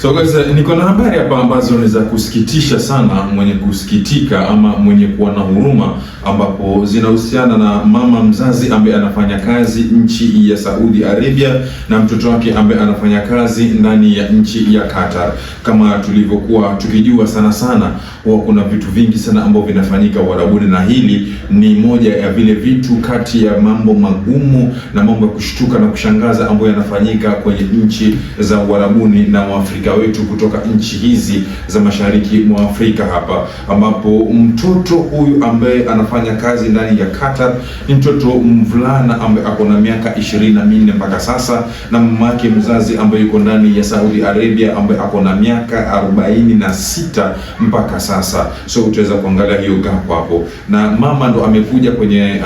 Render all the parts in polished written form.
So guys, niko na habari hapa ambazo ni za kusikitisha sana, mwenye kusikitika ama mwenye kuwa na huruma, ambapo zinahusiana na mama mzazi ambaye anafanya kazi nchi ya Saudi Arabia na mtoto wake ambaye anafanya kazi ndani ya nchi ya Qatar. Kama tulivyokuwa tukijua sana huwa kuna vitu vingi sana ambavyo vinafanyika Uarabuni, na hili ni moja ya vile vitu kati ya mambo magumu na mambo ya kushtuka na kushangaza ambayo yanafanyika kwenye nchi za Uarabuni na Waafrika wetu kutoka nchi hizi za mashariki mwa Afrika hapa, ambapo mtoto huyu ambaye anafanya kazi ndani ya Qatar ni mtoto mvulana ambaye ako na miaka 24 mpaka sasa, na mama yake mzazi ambaye yuko ndani ya Saudi Arabia ambaye ako na miaka 46 mpaka sasa. So utaweza kuangalia hiyo gap hapo, na mama ndo amekuja kwenye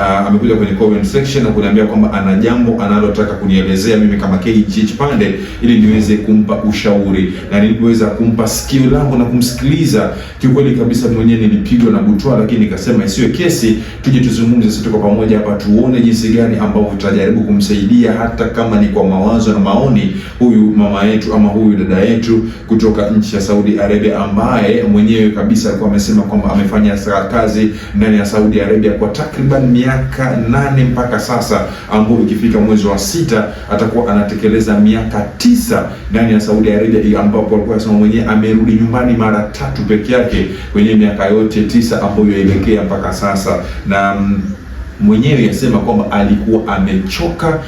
comment section na kuniambia kwamba ana jambo analotaka kunielezea mimi kama KG Pande, ili niweze kumpa ushauri. Na nilipoweza kumpa sikio langu na kumsikiliza, kiukweli kabisa mwenyewe nilipigwa na butwa, lakini nikasema isiwe kesi, tuje tuzungumze sote kwa pamoja hapa, tuone jinsi gani ambavyo tutajaribu kumsaidia, hata kama ni kwa mawazo na maoni, huyu mama yetu ama huyu dada yetu kutoka nchi ya Saudi Arabia, ambaye mwenyewe kabisa alikuwa amesema kwamba amefanya kazi ndani ya Saudi Arabia kwa takriban miaka 8 mpaka sasa, ambapo ikifika mwezi wa 6 atakuwa anatekeleza miaka 9 ndani ya Saudi Arabia, ambapo alikuwa anasema mwenyewe amerudi nyumbani mara 3 peke yake kwenye miaka yote 9 ambayo yaelekea mpaka sasa. Na mwenyewe yasema kwamba alikuwa amechoka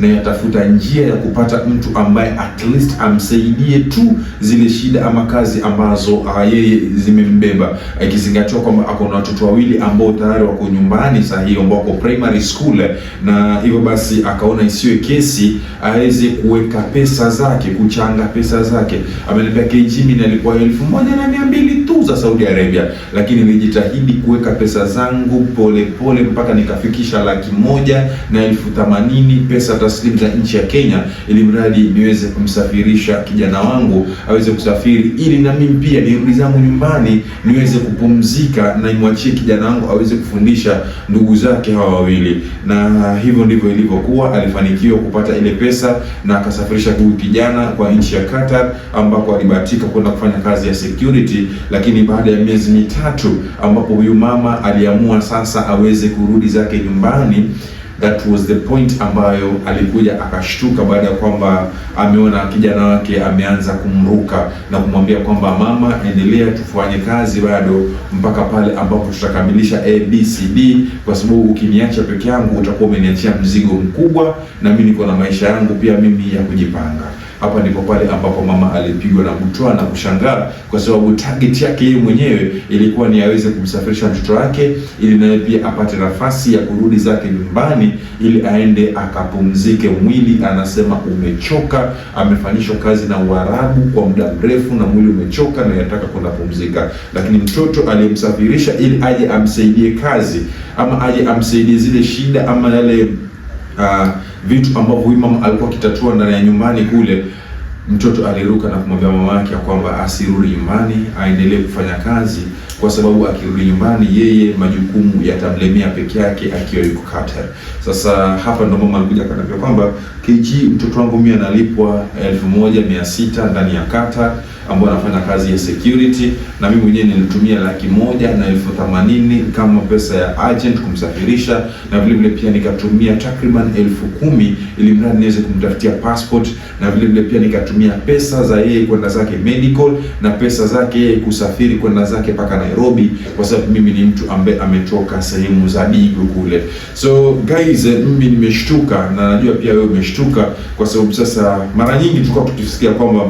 na yatafuta njia ya kupata mtu ambaye at least amsaidie tu zile shida ama kazi ambazo yeye zimembeba, ikizingatiwa kwamba ako na watoto wawili ambao tayari wako nyumbani saa hiyo, ambao wako primary school, na hivyo basi akaona isiwe kesi aweze kuweka pesa zake, kuchanga pesa zake. Ameniambia KG alikuwa 1200 tu za Saudi Arabia, lakini nilijitahidi kuweka pesa zangu pole mpaka nikafikisha 1,80,000 pesa taslimu za nchi ya Kenya, ili mradi niweze kumsafirisha kijana wangu aweze kusafiri, ili na mimi pia nirudi zangu nyumbani niweze kupumzika na nimwachie kijana wangu aweze kufundisha ndugu zake hawa wawili. Na hivyo ndivyo ilivyokuwa. Alifanikiwa kupata ile pesa na akasafirisha huyu kijana kwa nchi ya Qatar, ambako alibahatika kwenda kufanya kazi ya security. Lakini baada ya miezi mitatu, ambapo huyu mama aliamua sasa aweze kurudi zake nyumbani, that was the point ambayo alikuja akashtuka, baada ya kwamba ameona kijana wake ameanza kumruka na kumwambia kwamba mama, endelea, tufanye kazi bado mpaka pale ambapo tutakamilisha ABCD, kwa sababu ukiniacha peke yangu utakuwa umeniachia mzigo mkubwa, na mimi niko na maisha yangu pia mimi ya kujipanga. Hapa ndipo pale ambapo mama alipigwa na butwa na kushangaa, kwa sababu target yake yeye mwenyewe ilikuwa ni aweze kumsafirisha mtoto wake, ili naye pia apate nafasi ya kurudi zake nyumbani, ili aende akapumzike mwili. Anasema umechoka, amefanyishwa kazi na Uarabu kwa muda mrefu na mwili umechoka na anataka kwenda kupumzika. Lakini mtoto aliyemsafirisha ili aje amsaidie kazi ama aje amsaidie zile shida ama yale vitu ambavyo huyu mama alikuwa akitatua ndani ya nyumbani kule, mtoto aliruka na kumwambia mama yake kwamba asirudi nyumbani, aendelee kufanya kazi, kwa sababu akirudi nyumbani yeye majukumu yatamlemea peke yake akiwa yuko Qatar. Sasa hapa ndo mama alikuja akaniambia kwamba KG, mtoto wangu mimi analipwa 1,600 ndani ya Qatar, ambao anafanya kazi ya security, na mimi mwenyewe nilitumia 1,80,000 kama pesa ya agent kumsafirisha, na vile pia nikatumia takriban 10,000 ili mradi niweze kumtafutia passport, na vile pia nikatumia pesa za yeye kwenda zake medical na pesa zake yeye kusafiri kwenda zake mpaka Nairobi, kwa sababu mimi ni mtu ambaye ametoka sehemu za Digo kule. So guys, mimi nimeshtuka na najua pia wewe umeshtuka, kwa sababu sasa mara nyingi tulikuwa tukisikia kwamba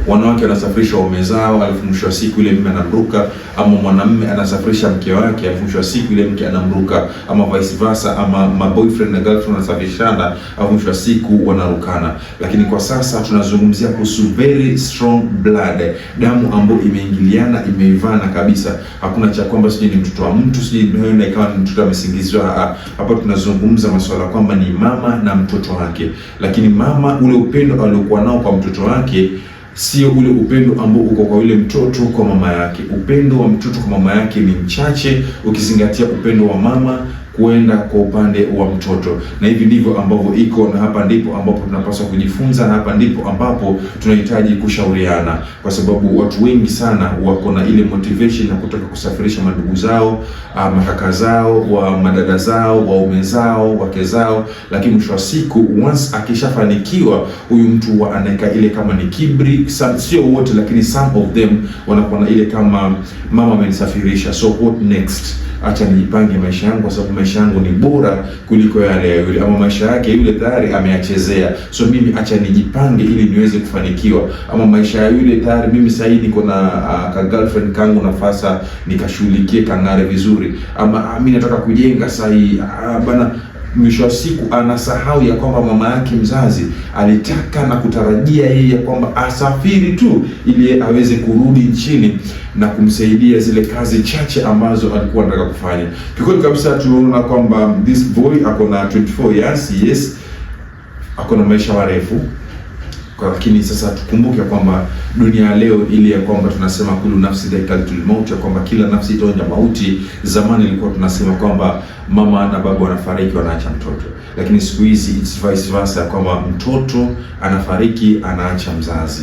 wanawake wanasafirisha waume zao, alafu mwisho wa siku ile mume anamruka, ama mwanamume anasafirisha mke wake, alafu mwisho wa siku ile mke anamruka, ama vice versa, ama my boyfriend na girlfriend wanasafirishana, alafu mwisho wa siku wanarukana. Lakini kwa sasa tunazungumzia kuhusu very strong blood, damu ambayo imeingiliana, imeivana kabisa. Hakuna cha kwamba sije ni mtoto wa mtu, sije ndio ikawa ni mtoto amesingiziwa. Hapa tunazungumza masuala kwamba ni mama na mtoto wake, lakini mama ule upendo aliokuwa nao kwa mtoto wake sio ule upendo ambao uko kwa yule mtoto kwa mama yake. Upendo wa mtoto kwa mama yake ni mchache, ukizingatia upendo wa mama kuenda kwa upande wa mtoto. Na hivi ndivyo ambavyo iko, na hapa ndipo ambapo tunapaswa kujifunza, na hapa ndipo ambapo tunahitaji kushauriana, kwa sababu watu wengi sana wako na ile motivation na kutaka kusafirisha mandugu zao, makaka zao, wa madada zao, waume zao, wake zao, lakini mwisho wa siku once akishafanikiwa huyu mtu anaeka ile kama ni kibri. Sio wote, lakini some of them wanakuwa na ile kama mama amenisafirisha, so what next, acha nijipange maisha yangu, kwa sababu maisha yangu ni bora kuliko yale ya yule, ama maisha yake yule tayari ameachezea, so mimi acha nijipange ili niweze kufanikiwa. Ama maisha ya yule tayari mimi sasa hivi niko na ka girlfriend kangu, nafasa nikashughulikie kangare vizuri, ama mimi nataka kujenga sasa hii bana. Mwisho wa siku anasahau ya kwamba mama yake mzazi alitaka na kutarajia yeye ya kwamba asafiri tu ili aweze kurudi nchini na kumsaidia zile kazi chache ambazo alikuwa anataka kufanya. Kikweli kabisa tunaona kwamba this boy ako na 24 years, yes, ako na maisha marefu. Lakini sasa tukumbuke kwamba dunia leo ile ya kwamba tunasema kullu nafsi dhaikatul maut, ya kwamba kila nafsi itaonja mauti. Zamani ilikuwa tunasema kwamba mama na baba wanafariki wanaacha mtoto, lakini siku hizi it's vice versa, ya kwamba mtoto anafariki anaacha mzazi.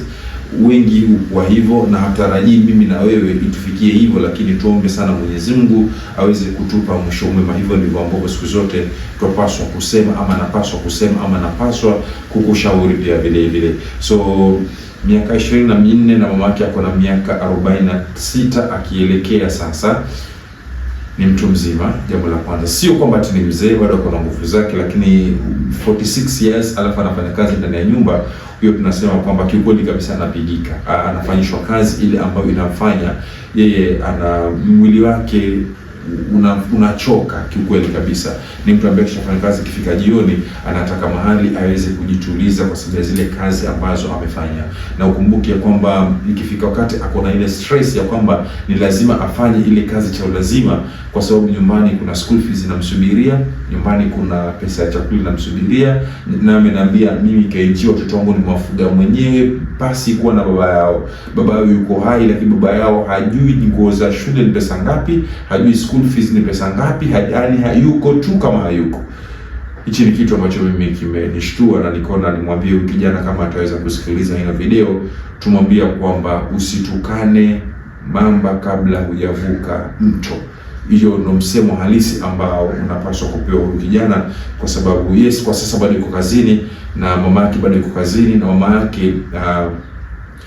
Wengi kwa hivyo, na hatarajii mimi na wewe itufikie hivyo, lakini tuombe sana Mwenyezi Mungu aweze kutupa mwisho mwema. Hivyo ndivyo ambavyo siku zote tunapaswa kusema, ama napaswa kusema, ama napaswa kukushauri pia vile vile. So miaka 24 na mama yake ako na miaka 46 akielekea sasa, ni mtu mzima. Jambo la kwanza, sio kwamba ati ni mzee, bado ako na nguvu zake, lakini 46 years alafu anafanya kazi ndani ya nyumba. Hiyo tunasema kwamba kiukweli kabisa anapigika, anafanyishwa kazi ile ambayo inafanya yeye ana mwili wake unachoka kiukweli kabisa. Ni mtu ambaye akishafanya kazi, ikifika jioni anataka mahali aweze kujituliza kwa sababu ya zile kazi ambazo amefanya. Na ukumbuke kwamba ikifika wakati ako na ile stress ya kwamba ni lazima afanye ile kazi cha lazima, kwa sababu nyumbani kuna school fees inamsubiria, nyumbani kuna pesa ya chakula inamsubiria. Na ameniambia mimi KG watoto wangu nimewafuga mwenyewe pasi kuwa na baba yao. Baba yao yuko hai, lakini baba yao hajui ni nguo za shule ni pesa ngapi, hajui school fees ni pesa ngapi, yaani hayuko tu kama hayuko. Hichi ni kitu ambacho mimi kimenishtua, na nikaona nimwambie huyu kijana kama ataweza kusikiliza hii video, tumwambia kwamba usitukane mamba kabla hujavuka mto. Hiyo ndio msemo halisi ambao unapaswa kupewa huyu kijana, kwa sababu yes, kwa sasa bado yuko kazini na mama yake bado yuko kazini, na mama yake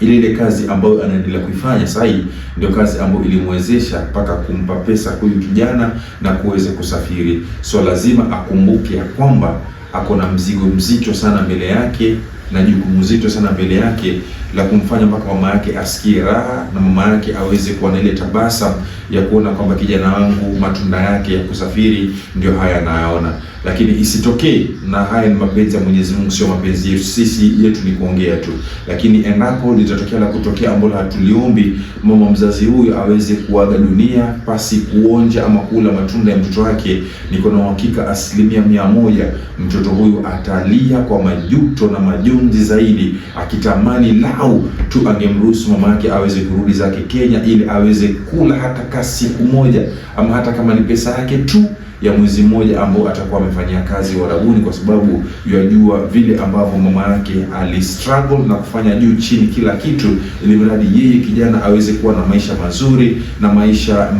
ile kazi ambayo anaendelea kuifanya sasa hii ndio kazi ambayo ilimwezesha mpaka kumpa pesa huyu kijana na kuweza kusafiri. So lazima akumbuke ya kwamba ako na mzigo mzito sana mbele yake na jukumu zito sana mbele yake la kumfanya mpaka mama yake asikie raha, na mama yake aweze kuwa na ile tabasamu ya kuona kwamba kijana wangu matunda yake ya kusafiri ndio haya anayaona. Lakini isitokee, na haya ni mapenzi ya Mwenyezi Mungu, sio mapenzi yetu sisi, yetu ni kuongea tu. Lakini endapo litatokea la kutokea ambalo hatuliombi, mama mzazi huyu aweze kuaga dunia pasi kuonja ama kula matunda ya mtoto wake, niko na uhakika 100% mtoto huyu atalia kwa majuto na majonzi zaidi, akitamani lau tu angemruhusu mama yake aweze kurudi zake Kenya ili aweze kula hata siku moja, ama hata kama ni pesa yake tu ya mwezi mmoja ambao atakuwa amefanyia kazi Uarabuni, kwa sababu yajua vile ambavyo mama yake alistruggle na kufanya juu chini kila kitu, ili mradi yeye kijana aweze kuwa na maisha mazuri na maisha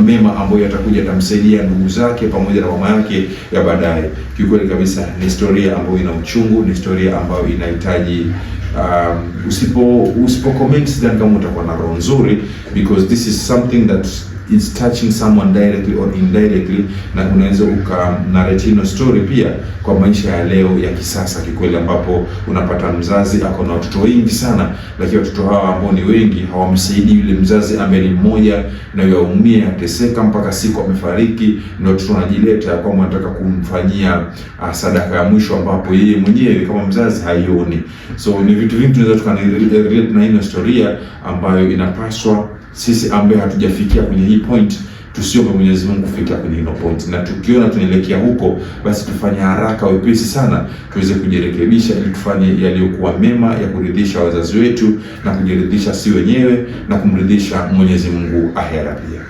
mema ambayo yatakuja tamsaidia ndugu zake pamoja na mama yake ya baadaye. Kiukweli kabisa ni historia ambayo ina uchungu, ni historia ambayo inahitaji usipo comment then kama utakuwa na roho nzuri, because this is something that is touching someone directly or indirectly, na unaweza narrate no story pia kwa maisha ya leo ya kisasa kikweli, ambapo unapata mzazi ako na watoto wengi sana, lakini watoto hawa ambao ni wengi hawamsaidii yule mzazi ambaye ni mmoja, na yaumia ateseka mpaka siku amefariki, ndio watoto wanajileta kwa kwamba wanataka kumfanyia sadaka ya mwisho ambapo yeye mwenyewe kama mzazi haioni. So ni vitu vingi tunaweza tukanirelate na hii historia ambayo inapaswa sisi ambaye hatujafikia kwenye hii point tusiombe Mwenyezi Mungu kufikia kwenye hilo point, na tukiona tunaelekea huko basi tufanye haraka wepesi sana tuweze kujirekebisha, ili tufanye yaliyokuwa mema ya kuridhisha wazazi wetu na kujiridhisha si wenyewe na kumridhisha Mwenyezi Mungu ahera pia.